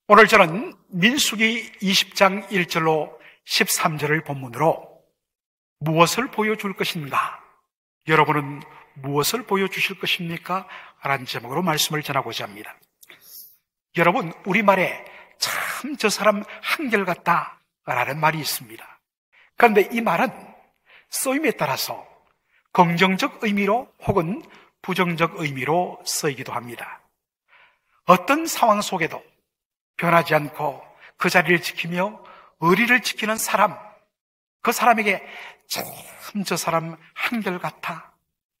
오늘 저는 민수기 20장 1절로 13절을 본문으로 무엇을 보여줄 것인가? 여러분은 무엇을 보여주실 것입니까? 라는 제목으로 말씀을 전하고자 합니다. 여러분, 우리말에 참 저 사람 한결같다 라는 말이 있습니다. 그런데 이 말은 쓰임에 따라서 긍정적 의미로 혹은 부정적 의미로 쓰이기도 합니다. 어떤 상황 속에도 변하지 않고 그 자리를 지키며 의리를 지키는 사람, 그 사람에게 참 저 사람 한결같아.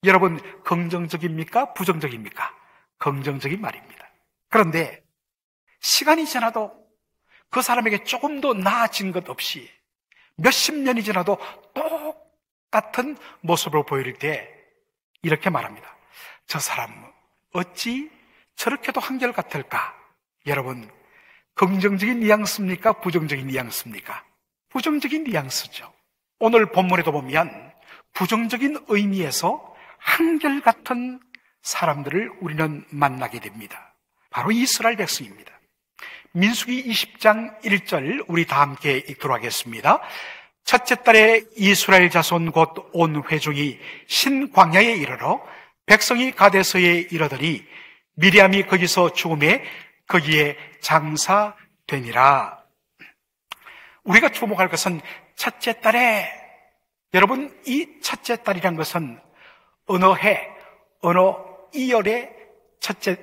여러분, 긍정적입니까? 부정적입니까? 긍정적인 말입니다. 그런데 시간이 지나도 그 사람에게 조금도 나아진 것 없이 몇십 년이 지나도 똑같은 모습을 보일 때 이렇게 말합니다. 저 사람 어찌 저렇게도 한결같을까? 여러분, 긍정적인 뉘앙스입니까? 부정적인 뉘앙스입니까? 부정적인 뉘앙스죠. 오늘 본문에도 보면 부정적인 의미에서 한결같은 사람들을 우리는 만나게 됩니다. 바로 이스라엘 백성입니다. 민수기 20장 1절 우리 다 함께 읽도록 하겠습니다. 첫째 달에 이스라엘 자손 곧 온 회중이 신광야에 이르러 백성이 가데스에 이르더니 미리암이 거기서 죽음에 거기에 장사되니라. 우리가 주목할 것은 첫째 달에, 여러분, 이 첫째 달이란 것은 어느 해, 어느 이열의 첫째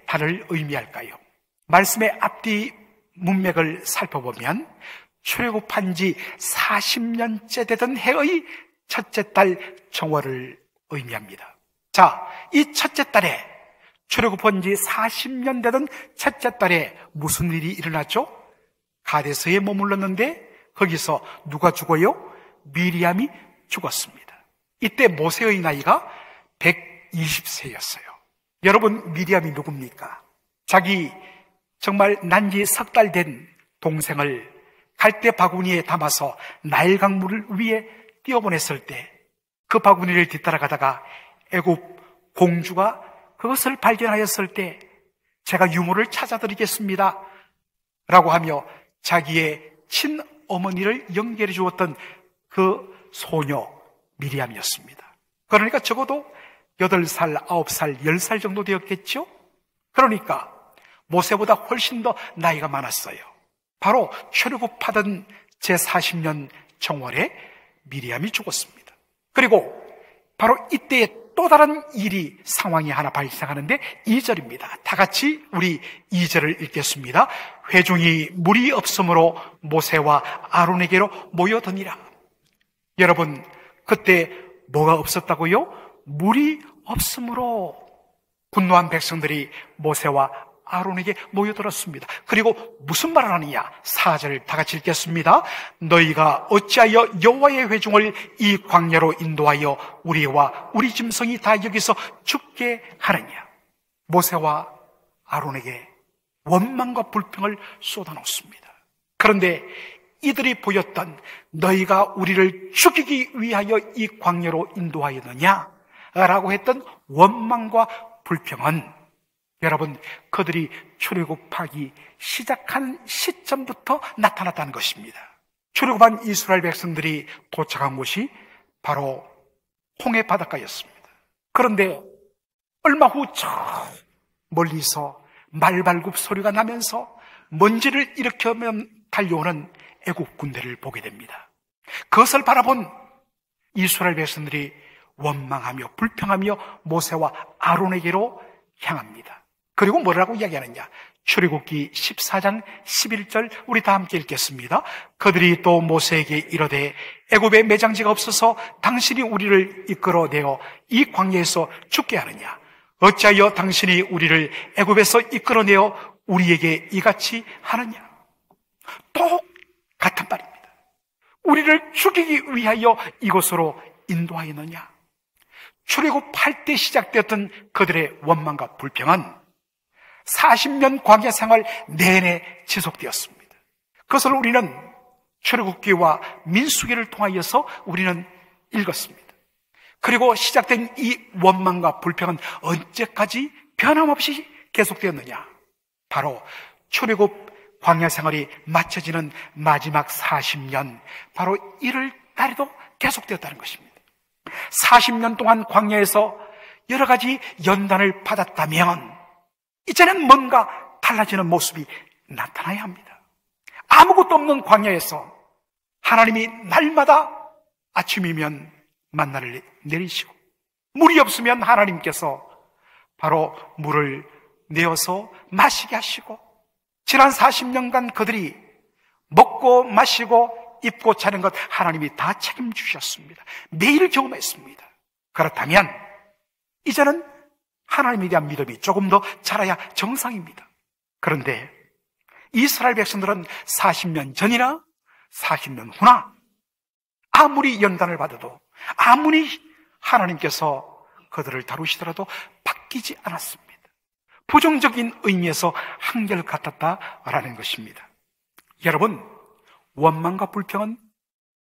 달을 의미할까요? 말씀의 앞뒤 문맥을 살펴보면 출애굽한 지 40년째 되던 해의 첫째 달 정월을 의미합니다. 자, 이 첫째 달에, 출애굽한 지 40년 되던 첫째 달에 무슨 일이 일어났죠? 가데스에 머물렀는데 거기서 누가 죽어요? 미리암이 죽었습니다. 이때 모세의 나이가 120세였어요. 여러분, 미리암이 누굽니까? 자기 정말 난지 석 달 된 동생을 갈대 바구니에 담아서 나일 강물을 위에 띄워보냈을 때 그 바구니를 뒤따라가다가 애굽 공주가 그것을 발견하였을 때 제가 유모를 찾아드리겠습니다 라고 하며 자기의 친어머니를 연결해 주었던 그 소녀 미리암이었습니다. 그러니까 적어도 8살, 9살, 10살 정도 되었겠죠? 그러니까 모세보다 훨씬 더 나이가 많았어요. 바로 출애굽하던 제40년 정월에 미리암이 죽었습니다. 그리고 바로 이때에 또 다른 일이, 상황이 하나 발생하는데 2절입니다. 다 같이 우리 2절을 읽겠습니다. 회중이 물이 없으므로 모세와 아론에게로 모여드니라. 여러분, 그때 뭐가 없었다고요? 물이 없으므로 분노한 백성들이 모세와 아론에게 모여들었습니다. 그리고 무슨 말을 하느냐? 4절 다 같이 읽겠습니다. 너희가 어찌하여 여호와의 회중을 이 광야로 인도하여 우리와 우리 짐승이 다 여기서 죽게 하느냐? 모세와 아론에게 원망과 불평을 쏟아놓습니다. 그런데 이들이 보였던 너희가 우리를 죽이기 위하여 이 광야로 인도하였느냐? 라고 했던 원망과 불평은 여러분, 그들이 출애굽하기 시작한 시점부터 나타났다는 것입니다. 출애굽한 이스라엘 백성들이 도착한 곳이 바로 홍해 바닷가였습니다. 그런데 얼마 후 저 멀리서 말발굽 소리가 나면서 먼지를 일으켜면 달려오는 애국 군대를 보게 됩니다. 그것을 바라본 이스라엘 백성들이 원망하며 불평하며 모세와 아론에게로 향합니다. 그리고 뭐라고 이야기하느냐? 출애굽기 14장 11절 우리 다 함께 읽겠습니다. 그들이 또 모세에게 이르되 애굽에 매장지가 없어서 당신이 우리를 이끌어내어 이 광야에서 죽게 하느냐? 어찌하여 당신이 우리를 애굽에서 이끌어내어 우리에게 이같이 하느냐? 똑같은 말입니다. 우리를 죽이기 위하여 이곳으로 인도하였느냐? 출애굽할 때 시작되었던 그들의 원망과 불평은 40년 광야 생활 내내 지속되었습니다. 그것을 우리는 출애굽기와 민수기를 통하여서 우리는 읽었습니다. 그리고 시작된 이 원망과 불평은 언제까지 변함없이 계속되었느냐? 바로 출애굽 광야 생활이 마쳐지는 마지막 40년, 바로 이를 달에도 계속되었다는 것입니다. 40년 동안 광야에서 여러 가지 연단을 받았다면 이제는 뭔가 달라지는 모습이 나타나야 합니다. 아무것도 없는 광야에서 하나님이 날마다 아침이면 만나를 내리시고, 물이 없으면 하나님께서 바로 물을 내어서 마시게 하시고, 지난 40년간 그들이 먹고 마시고 입고 자는 것 하나님이 다 책임지셨습니다. 매일 경험했습니다. 그렇다면 이제는 하나님에 대한 믿음이 조금 더 자라야 정상입니다. 그런데 이스라엘 백성들은 40년 전이나 40년 후나 아무리 연단을 받아도, 아무리 하나님께서 그들을 다루시더라도 바뀌지 않았습니다. 부정적인 의미에서 한결같았다라는 것입니다. 여러분, 원망과 불평은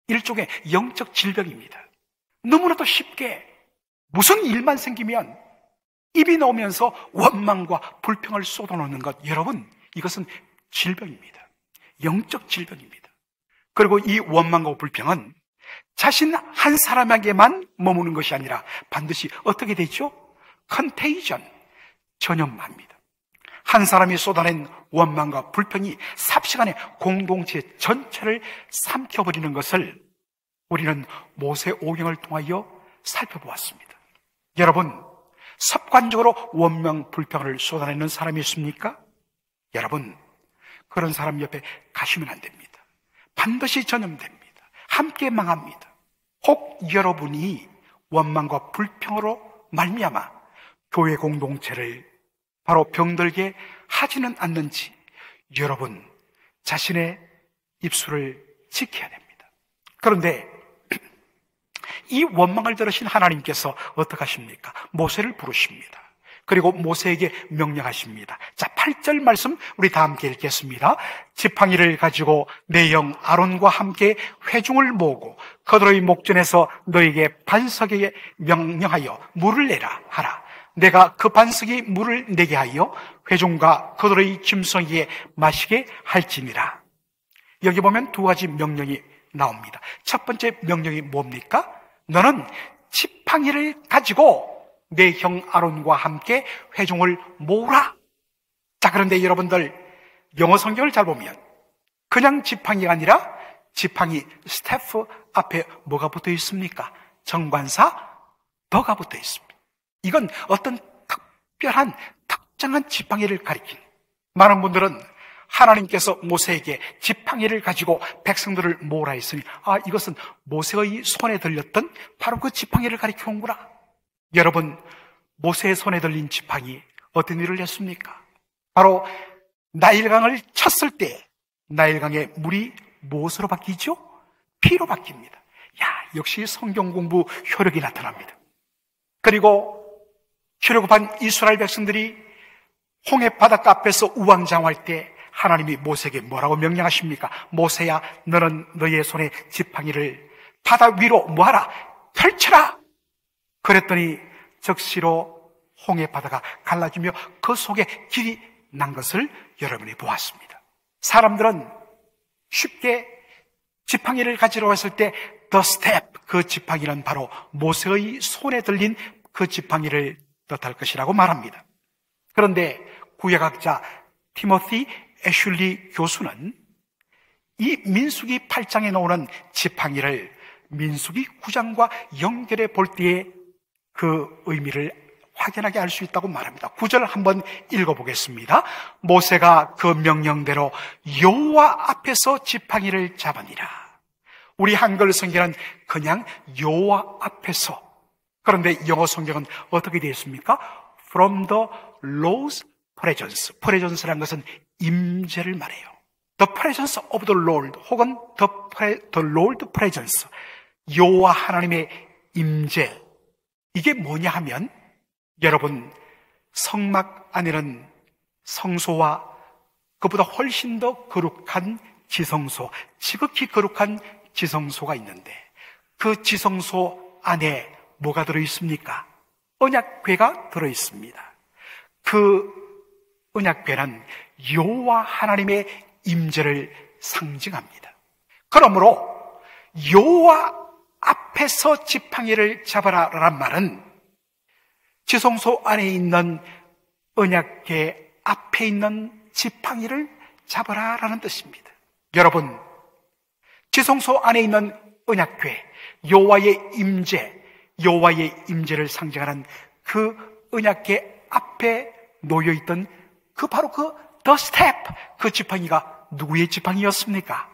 일종의 영적 질병입니다. 너무나도 쉽게 무슨 일만 생기면 입이 나오면서 원망과 불평을 쏟아놓는 것, 여러분, 이것은 질병입니다. 영적 질병입니다. 그리고 이 원망과 불평은 자신 한 사람에게만 머무는 것이 아니라 반드시 어떻게 되죠? 컨테이전, 전염합니다. 한 사람이 쏟아낸 원망과 불평이 삽시간에 공동체 전체를 삼켜버리는 것을 우리는 모세 오경을 통하여 살펴보았습니다. 여러분, 습관적으로 원망, 불평을 쏟아내는 사람이 있습니까? 여러분, 그런 사람 옆에 가시면 안 됩니다. 반드시 전염됩니다. 함께 망합니다. 혹 여러분이 원망과 불평으로 말미암아 교회 공동체를 바로 병들게 하지는 않는지 여러분 자신의 입술을 지켜야 됩니다. 그런데 이 원망을 들으신 하나님께서 어떻게 하십니까? 모세를 부르십니다. 그리고 모세에게 명령하십니다. 자, 8절 말씀 우리 다 함께 읽겠습니다. 지팡이를 가지고 내 형 아론과 함께 회중을 모으고 그들의 목전에서 너에게 반석에게 명령하여 물을 내라 하라. 내가 그 반석이 물을 내게 하여 회중과 그들의 짐승에게 마시게 할지니라. 여기 보면 두 가지 명령이 나옵니다. 첫 번째 명령이 뭡니까? 너는 지팡이를 가지고 내 형 아론과 함께 회중을 모으라. 자, 그런데 여러분들 영어 성경을 잘 보면 그냥 지팡이가 아니라 지팡이 스태프 앞에 뭐가 붙어 있습니까? 정관사 더가 붙어 있습니다. 이건 어떤 특별한 특정한 지팡이를 가리킨, 많은 분들은 하나님께서 모세에게 지팡이를 가지고 백성들을 모으라 했으니 이것은 모세의 손에 들렸던 바로 그 지팡이를 가리키는구나. 여러분, 모세의 손에 들린 지팡이 어떤 일을 했습니까? 바로 나일강을 쳤을 때 나일강의 물이 무엇으로 바뀌죠? 피로 바뀝니다. 역시 성경 공부 효력이 나타납니다. 그리고 출애굽한 이스라엘 백성들이 홍해 바닷가 앞에서 우왕좌왕할 때 하나님이 모세에게 뭐라고 명령하십니까? 모세야, 너는 너의 손에 지팡이를 바다 위로 뭐하라? 펼쳐라! 그랬더니 즉시로 홍해 바다가 갈라지며 그 속에 길이 난 것을 여러분이 보았습니다. 사람들은 쉽게 지팡이를 가지러 왔을 때 the step, 그 지팡이는 바로 모세의 손에 들린 그 지팡이를 뜻할 것이라고 말합니다. 그런데 구약학자 티모시 애슐리 교수는 이 민수기 8장에 나오는 지팡이를 민수기 9장과 연결해 볼 때에 그 의미를 확연하게 알 수 있다고 말합니다. 9절 한번 읽어보겠습니다. 모세가 그 명령대로 여호와 앞에서 지팡이를 잡으니라. 우리 한글 성경은 그냥 여호와 앞에서, 그런데 영어 성경은 어떻게 되어 있습니까? From the Lord's presence. presence라는 것은 임재를 말해요. The presence of the Lord 혹은 the Lord presence, 여호와 하나님의 임재. 이게 뭐냐 하면 여러분, 성막 안에는 성소와 그보다 훨씬 더 거룩한 지성소, 지극히 거룩한 지성소가 있는데 그 지성소 안에 뭐가 들어있습니까? 언약궤가 들어있습니다. 그 언약궤는 여호와 하나님의 임재를 상징합니다. 그러므로 여호와 앞에서 지팡이를 잡아라라는 말은 지성소 안에 있는 언약궤 앞에 있는 지팡이를 잡아라라는 뜻입니다. 여러분, 지성소 안에 있는 언약궤, 여호와의 임재를 상징하는 그 언약궤 앞에 놓여있던 바로 the step, 그 지팡이가 누구의 지팡이였습니까?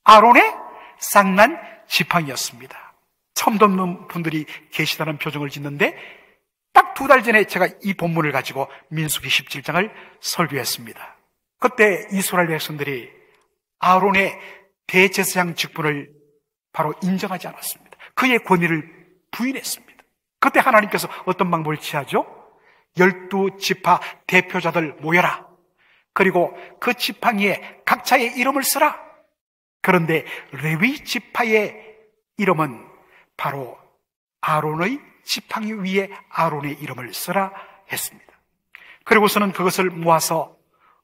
아론의 쌍난 지팡이였습니다. 처음 듣는 분들이 계시다는 표정을 짓는데 딱 2달 전에 제가 이 본문을 가지고 민수기 17장을 설교했습니다. 그때 이스라엘 백성들이 아론의 대제사장 직분을 바로 인정하지 않았습니다. 그의 권위를 부인했습니다. 그때 하나님께서 어떤 방법을 취하죠? 12지파 대표자들 모여라. 그리고 그 지팡이에 각자의 이름을 쓰라. 그런데 레위 지파의 이름은 바로 아론의 지팡이 위에 아론의 이름을 쓰라 했습니다. 그리고서는 그것을 모아서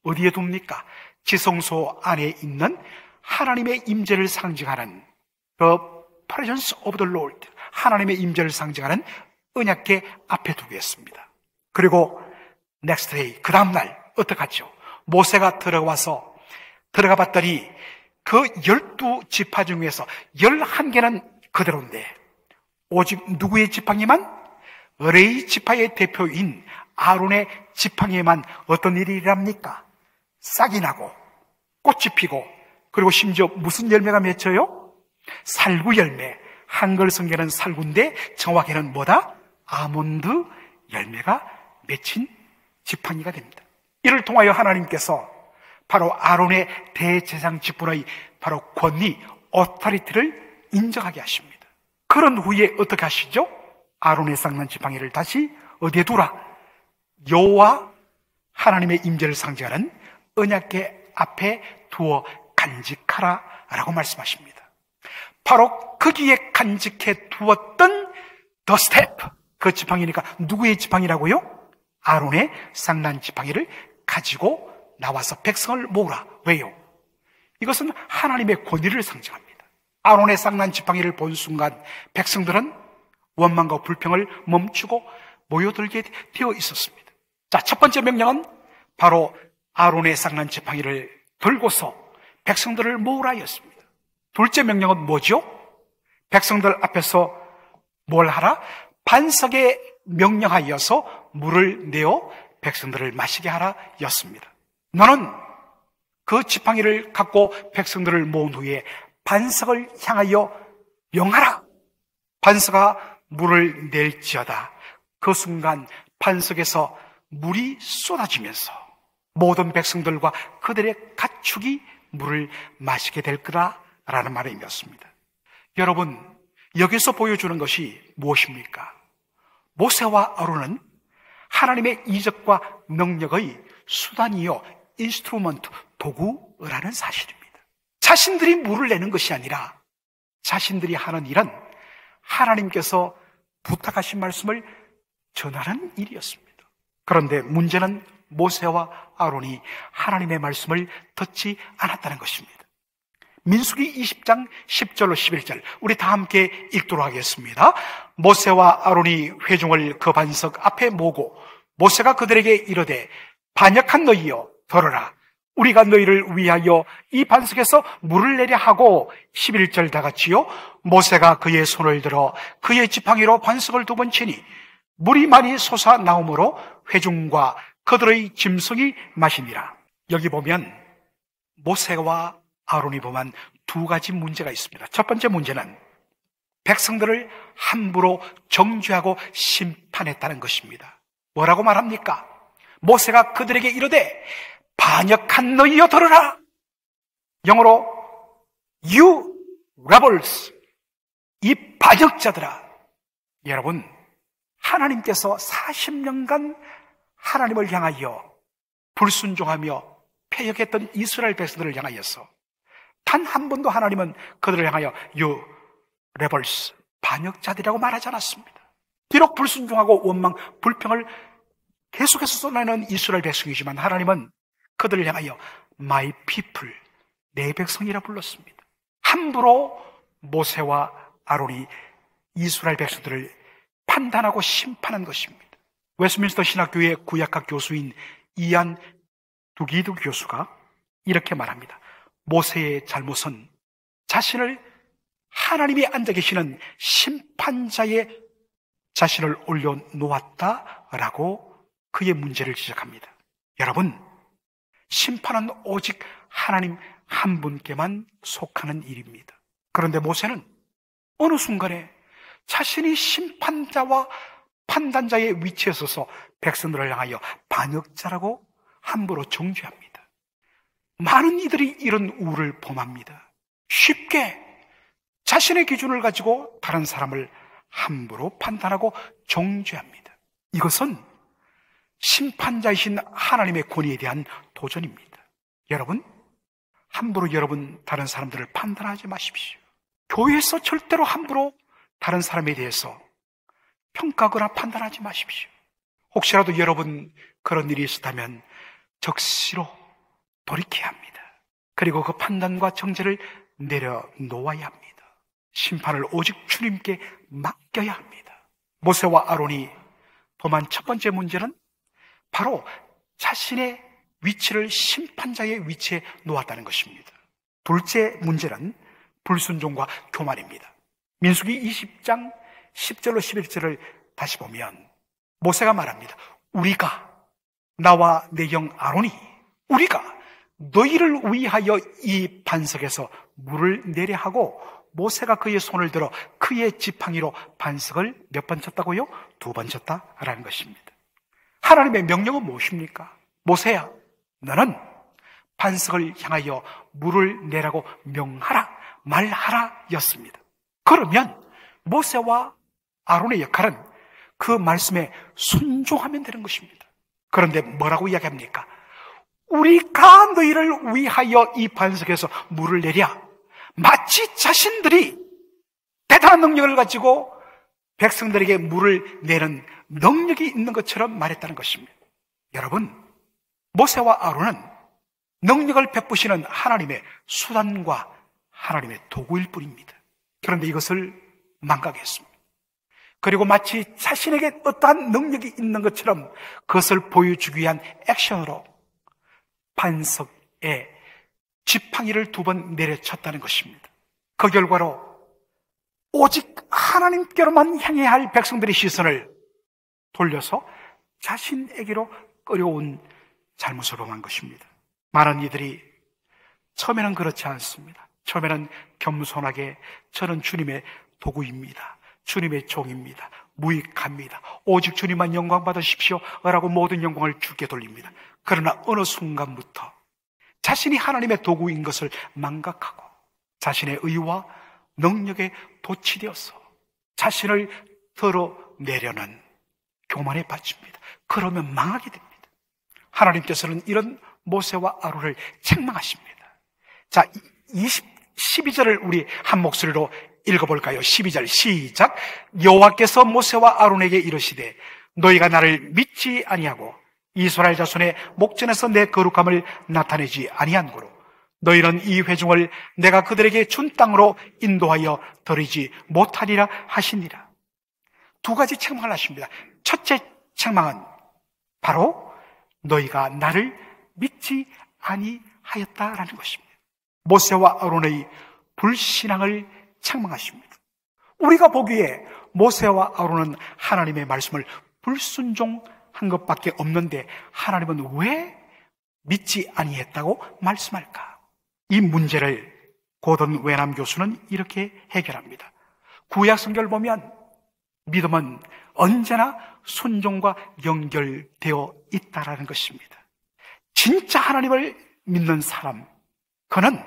어디에 둡니까? 지성소 안에 있는 하나님의 임재를 상징하는 The presence of the Lord, 하나님의 임재를 상징하는 언약궤 앞에 두겠습니다. 그리고 next day, 그 다음날 어떡하죠? 모세가 들어가 봤더니 그 12지파 중에서 11개는 그대로인데 오직 누구의 지팡이만? 레위 지파의 대표인 아론의 지팡이에만 어떤 일이 일어납니까? 싹이 나고 꽃이 피고 그리고 심지어 무슨 열매가 맺혀요? 살구 열매. 한글 성경은 살구인데 정확히는 뭐다? 아몬드 열매가 맺힌 지팡이가 됩니다. 이를 통하여 하나님께서 바로 아론의 대제사장 직분의 바로 권위, 어토리티를 인정하게 하십니다. 그런 후에 어떻게 하시죠? 아론의 쌍난 지팡이를 다시 어디에 두라? 여호와 하나님의 임재를 상징하는 언약궤 앞에 두어 간직하라 라고 말씀하십니다. 바로 거기에 간직해 두었던 the step, 그 지팡이니까 누구의 지팡이라고요? 아론의 쌍난 지팡이를 가지고 나와서 백성을 모으라. 왜요? 이것은 하나님의 권위를 상징합니다. 아론의 쌍난 지팡이를 본 순간 백성들은 원망과 불평을 멈추고 모여들게 되어 있었습니다. 자, 첫 번째 명령은 바로 아론의 쌍난 지팡이를 들고서 백성들을 모으라였습니다. 둘째 명령은 뭐죠? 백성들 앞에서 뭘 하라? 반석에 명령하여서 물을 내어 백성들을 마시게 하라 였습니다. 너는 그 지팡이를 갖고 백성들을 모은 후에 반석을 향하여 명하라. 반석아 물을 낼지어다. 그 순간 반석에서 물이 쏟아지면서 모든 백성들과 그들의 가축이 물을 마시게 될 거라라는 말이었습니다. 여러분, 여기서 보여주는 것이 무엇입니까? 모세와 아론은 하나님의 이적과 능력의 수단이요, 인스트루먼트, 도구라는 사실입니다. 자신들이 물을 내는 것이 아니라 자신들이 하는 일은 하나님께서 부탁하신 말씀을 전하는 일이었습니다. 그런데 문제는 모세와 아론이 하나님의 말씀을 듣지 않았다는 것입니다. 민수기 20장 10절로 11절 우리 다 함께 읽도록 하겠습니다. 모세와 아론이 회중을 그 반석 앞에 모으고 모세가 그들에게 이르되 반역한 너희여 들으라. 우리가 너희를 위하여 이 반석에서 물을 내려 하고 11절 다 같이요. 모세가 그의 손을 들어 그의 지팡이로 반석을 2번 치니 물이 많이 솟아 나오므로 회중과 그들의 짐승이 마시니라. 여기 보면 모세와 아론이 범한 2가지 문제가 있습니다. 첫 번째 문제는 백성들을 함부로 정죄하고 심판했다는 것입니다. 뭐라고 말합니까? 모세가 그들에게 이르되 반역한 너희여 들으라. 영어로 You rebels, 이 반역자들아. 여러분, 하나님께서 40년간 하나님을 향하여 불순종하며 패역했던 이스라엘 백성들을 향하여서 단 한 번도 하나님은 그들을 향하여 You rebels, 반역자들이라고 말하지 않았습니다. 비록 불순종하고 원망, 불평을 계속해서 쏟아내는 이스라엘 백성이지만 하나님은 그들을 향하여 My people, 내 백성이라 불렀습니다. 함부로 모세와 아론이 이스라엘 백성들을 판단하고 심판한 것입니다. 웨스민스터 신학교의 구약학 교수인 이안 두기드 교수가 이렇게 말합니다. 모세의 잘못은 자신을 하나님이 앉아 계시는 심판자의 자신을 올려놓았다라고 그의 문제를 지적합니다. 여러분, 심판은 오직 하나님 한 분께만 속하는 일입니다. 그런데 모세는 어느 순간에 자신이 심판자와 판단자의 위치에 서서 백성들을 향하여 반역자라고 함부로 정죄합니다. 많은 이들이 이런 우를 범합니다. 쉽게 자신의 기준을 가지고 다른 사람을 함부로 판단하고 정죄합니다. 이것은 심판자이신 하나님의 권위에 대한 도전입니다. 여러분, 함부로 여러분 다른 사람들을 판단하지 마십시오. 교회에서 절대로 함부로 다른 사람에 대해서 평가하거나 판단하지 마십시오. 혹시라도 여러분 그런 일이 있었다면 적시로 돌이켜야 합니다. 그리고 그 판단과 정죄를 내려놓아야 합니다. 심판을 오직 주님께 맡겨야 합니다. 모세와 아론이 범한 첫 번째 문제는 바로 자신의 위치를 심판자의 위치에 놓았다는 것입니다. 둘째 문제는 불순종과 교만입니다. 민수기 20장 10절로 11절을 다시 보면 모세가 말합니다. 우리가, 나와 내 형 아론이, 우리가 너희를 위하여 이 반석에서 물을 내려 하고, 모세가 그의 손을 들어 그의 지팡이로 반석을 몇 번 쳤다고요? 2번 쳤다라는 것입니다. 하나님의 명령은 무엇입니까? 모세야, 너는 반석을 향하여 물을 내라고 명하라, 말하라 였습니다. 그러면 모세와 아론의 역할은 그 말씀에 순종하면 되는 것입니다. 그런데 뭐라고 이야기합니까? 우리가 너희를 위하여 이 반석에서 물을 내랴. 마치 자신들이 대단한 능력을 가지고 백성들에게 물을 내는 능력이 있는 것처럼 말했다는 것입니다. 여러분, 모세와 아론은 능력을 베푸시는 하나님의 수단과 하나님의 도구일 뿐입니다. 그런데 이것을 망각했습니다. 그리고 마치 자신에게 어떠한 능력이 있는 것처럼 그것을 보여주기 위한 액션으로 반석에 지팡이를 2번 내려쳤다는 것입니다. 그 결과로 오직 하나님께로만 향해야 할 백성들의 시선을 돌려서 자신에게로 끌어온 잘못을 범한 것입니다. 많은 이들이 처음에는 그렇지 않습니다. 처음에는 겸손하게 저는 주님의 도구입니다. 주님의 종입니다. 무익합니다. 오직 주님만 영광 받으십시오 라고 모든 영광을 주께 돌립니다. 그러나 어느 순간부터 자신이 하나님의 도구인 것을 망각하고 자신의 의와 능력에 도취되어서 자신을 덜어내려는 교만에 빠집니다. 그러면 망하게 됩니다. 하나님께서는 이런 모세와 아론을 책망하십니다. 자, 12절을 우리 한 목소리로 읽어볼까요? 12절 시작. 여호와께서 모세와 아론에게 이르시되 너희가 나를 믿지 아니하고 이스라엘 자손의 목전에서 내 거룩함을 나타내지 아니한고로 너희는 이 회중을 내가 그들에게 준 땅으로 인도하여 들이지 못하리라 하시니라. 2가지 책망을 하십니다. 첫째 책망은 바로 너희가 나를 믿지 아니하였다라는 것입니다. 모세와 아론의 불신앙을 책망하십니다. 우리가 보기에 모세와 아론은 하나님의 말씀을 불순종한 것밖에 없는데 하나님은 왜 믿지 아니했다고 말씀할까? 이 문제를 고든 외남 교수는 이렇게 해결합니다. 구약 성경을 보면 믿음은 언제나 순종과 연결되어 있다라는 것입니다. 진짜 하나님을 믿는 사람, 그는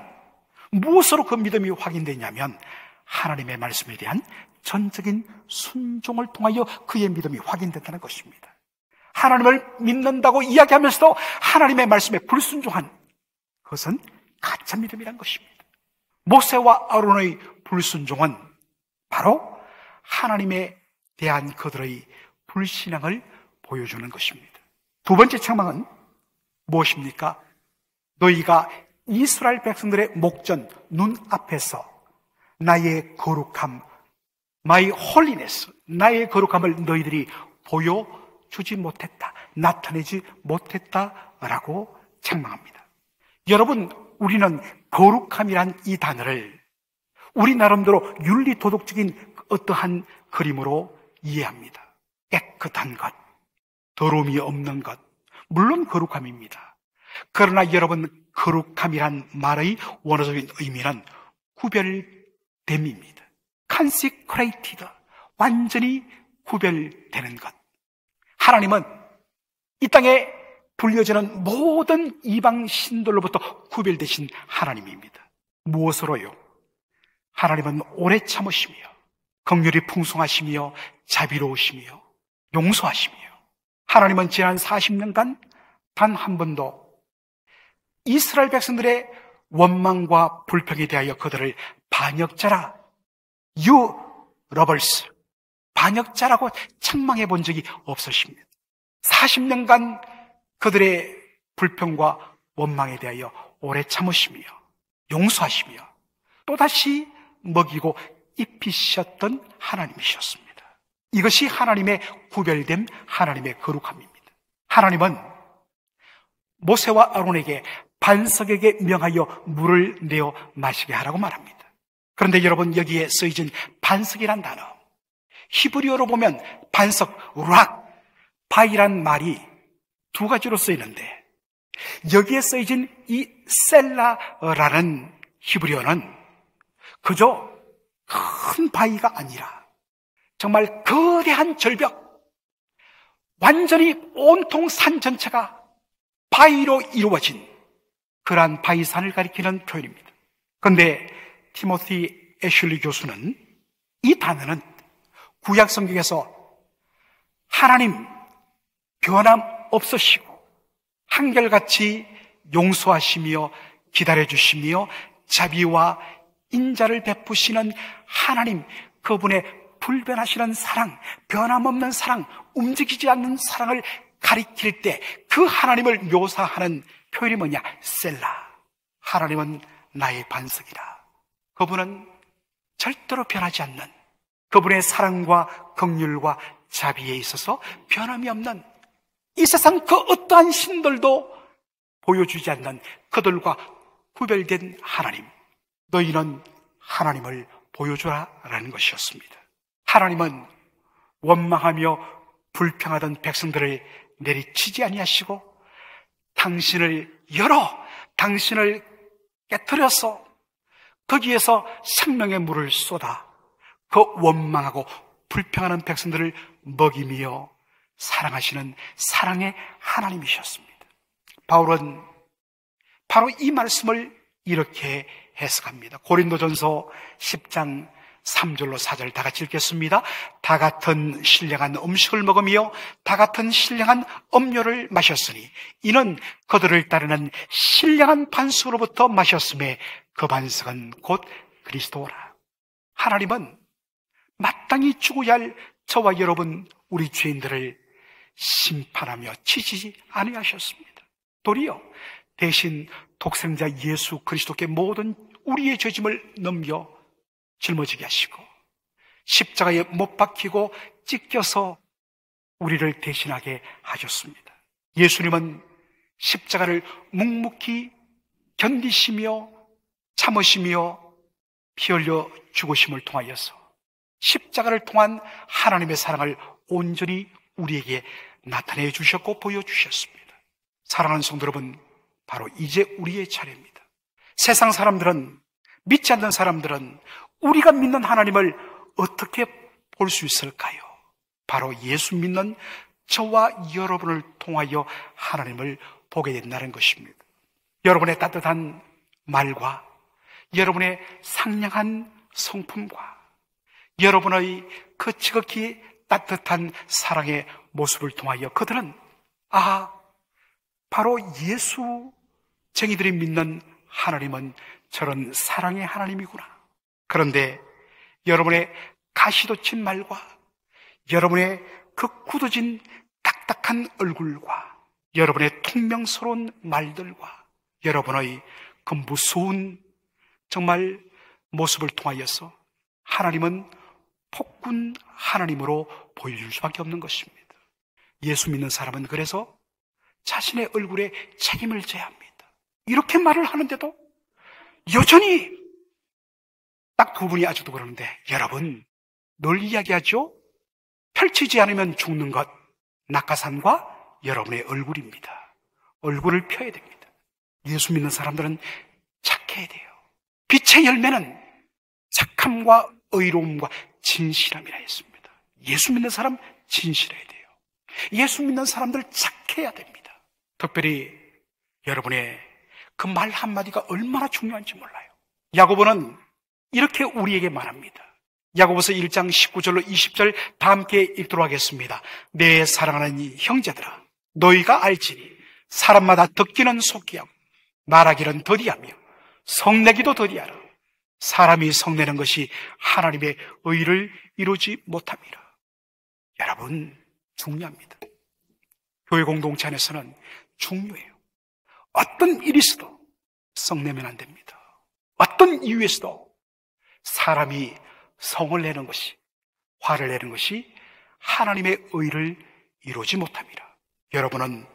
무엇으로 그 믿음이 확인되냐면 하나님의 말씀에 대한 전적인 순종을 통하여 그의 믿음이 확인된다는 것입니다. 하나님을 믿는다고 이야기하면서도 하나님의 말씀에 불순종한 그것은 가짜 믿음이란 것입니다. 모세와 아론의 불순종은 바로 하나님에 대한 그들의 불신앙을 보여주는 것입니다. 2번째 책망은 무엇입니까? 너희가 이스라엘 백성들의 목전 눈앞에서 나의 거룩함, my holiness, 나의 거룩함을 너희들이 보여주지 못했다, 나타내지 못했다라고 책망합니다. 여러분, 우리는 거룩함이란 이 단어를 우리 나름대로 윤리도덕적인 어떠한 그림으로 이해합니다. 깨끗한 것, 더러움이 없는 것, 물론 거룩함입니다. 그러나 여러분, 거룩함이란 말의 원어적인 의미는 구별됨입니다. consecrated, 완전히 구별되는 것. 하나님은 이 땅에 불려지는 모든 이방 신들로부터 구별되신 하나님입니다. 무엇으로요? 하나님은 오래 참으시며 긍휼이 풍성하시며 자비로우시며 용서하시며, 하나님은 지난 40년간 단 한 번도 이스라엘 백성들의 원망과 불평에 대하여 그들을 반역자라, you robbers, 반역자라고 책망해 본 적이 없으십니다. 40년간 그들의 불평과 원망에 대하여 오래 참으시며 용서하시며 또다시 먹이고 입히셨던 하나님이셨습니다. 이것이 하나님의 구별된 하나님의 거룩함입니다. 하나님은 모세와 아론에게 반석에게 명하여 물을 내어 마시게 하라고 말합니다. 그런데 여러분, 여기에 쓰여진 반석이란 단어, 히브리어로 보면 반석, 락, 바이란 말이 두 가지로 쓰이는데, 여기에 쓰여진 이 셀라라는 히브리어는 그저 큰 바위가 아니라 정말 거대한 절벽, 완전히 온통 산 전체가 바위로 이루어진 그러한 바위산을 가리키는 표현입니다. 그런데 티모시 애슐리 교수는 이 단어는 구약 성경에서 하나님 변함없으시고 한결같이 용서하시며 기다려주시며 자비와 인자를 베푸시는 하나님, 그분의 불변하시는 사랑, 변함없는 사랑, 움직이지 않는 사랑을 가리킬 때 그 하나님을 묘사하는 표현이 뭐냐? 셀라. 하나님은 나의 반석이라. 그분은 절대로 변하지 않는, 그분의 사랑과 긍휼과 자비에 있어서 변함이 없는, 이 세상 그 어떠한 신들도 보여주지 않는 그들과 구별된 하나님, 너희는 하나님을 보여주라라는 것이었습니다. 하나님은 원망하며 불평하던 백성들을 내리치지 아니하시고 당신을 당신을 깨뜨려서 거기에서 생명의 물을 쏟아 그 원망하고 불평하는 백성들을 먹이며 사랑하시는 사랑의 하나님이셨습니다. 바울은 바로 이 말씀을 이렇게 해석합니다. 고린도전서 10장 3절로 4절 다 같이 읽겠습니다. 다 같은 신령한 음식을 먹으며 다 같은 신령한 음료를 마셨으니 이는 그들을 따르는 신령한 반석으로부터 마셨음에 그 반석은 곧 그리스도라. 하나님은 마땅히 죽어야 할 저와 여러분, 우리 죄인들을 심판하며 치지 아니하셨습니다. 도리어 대신 독생자 예수 그리스도께 모든 우리의 죄짐을 넘겨 짊어지게 하시고 십자가에 못 박히고 찢겨서 우리를 대신하게 하셨습니다. 예수님은 십자가를 묵묵히 견디시며 참으시며 피 흘려 죽으심을 통하여서 십자가를 통한 하나님의 사랑을 온전히 우리에게 나타내 주셨고 보여주셨습니다. 사랑하는 성도 여러분, 바로 이제 우리의 차례입니다. 세상 사람들은, 믿지 않는 사람들은 우리가 믿는 하나님을 어떻게 볼 수 있을까요? 바로 예수 믿는 저와 여러분을 통하여 하나님을 보게 된다는 것입니다. 여러분의 따뜻한 말과 여러분의 상냥한 성품과 여러분의 그 지극히 따뜻한 사랑의 모습을 통하여 그들은 바로 예수 쟁이들이 믿는 하나님은 저런 사랑의 하나님이구나. 그런데 여러분의 가시돋친 말과 여러분의 그 굳어진 딱딱한 얼굴과 여러분의 퉁명스러운 말들과 여러분의 그 무서운 정말 모습을 통하여서 하나님은 폭군 하나님으로 보여줄 수밖에 없는 것입니다. 예수 믿는 사람은 그래서 자신의 얼굴에 책임을 져야 합니다. 이렇게 말을 하는데도 여전히 딱 두 분이 아직도 그러는데, 여러분 늘 이야기하죠. 펼치지 않으면 죽는 것, 낙하산과 여러분의 얼굴입니다. 얼굴을 펴야 됩니다. 예수 믿는 사람들은 착해야 돼요. 빛의 열매는 착함과 의로움과 진실함이라 했습니다. 예수 믿는 사람 진실해야 돼요. 예수 믿는 사람들 착해야 됩니다. 특별히 여러분의 그 말 한마디가 얼마나 중요한지 몰라요. 야고보는 이렇게 우리에게 말합니다. 야고보서 1장 19절로 20절 다 함께 읽도록 하겠습니다. 내 사랑하는 형제들아, 너희가 알지니 사람마다 듣기는 속기하고 말하기는 더디하며 성내기도 더디하라. 사람이 성내는 것이 하나님의 의를 이루지 못함이라. 여러분, 중요합니다. 교회 공동체 안에서는 중요해요. 어떤 일이 있어도 성내면 안 됩니다. 어떤 이유에서도 사람이 성을 내는 것이, 화를 내는 것이 하나님의 의를 이루지 못합니다. 여러분은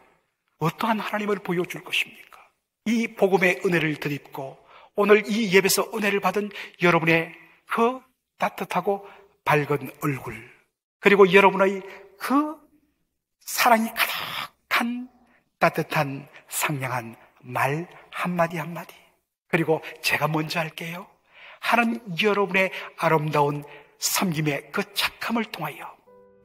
어떠한 하나님을 보여줄 것입니까? 이 복음의 은혜를 덧입고 오늘 이 예배에서 은혜를 받은 여러분의 그 따뜻하고 밝은 얼굴, 그리고 여러분의 그 사랑이 가득한 따뜻한 상냥한 말 한마디 한마디, 그리고 제가 먼저 할게요 하는 여러분의 아름다운 섬김의 그 착함을 통하여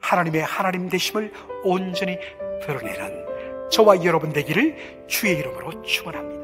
하나님의 하나님 되심을 온전히 드러내는 저와 여러분 되기를 주의 이름으로 축원합니다.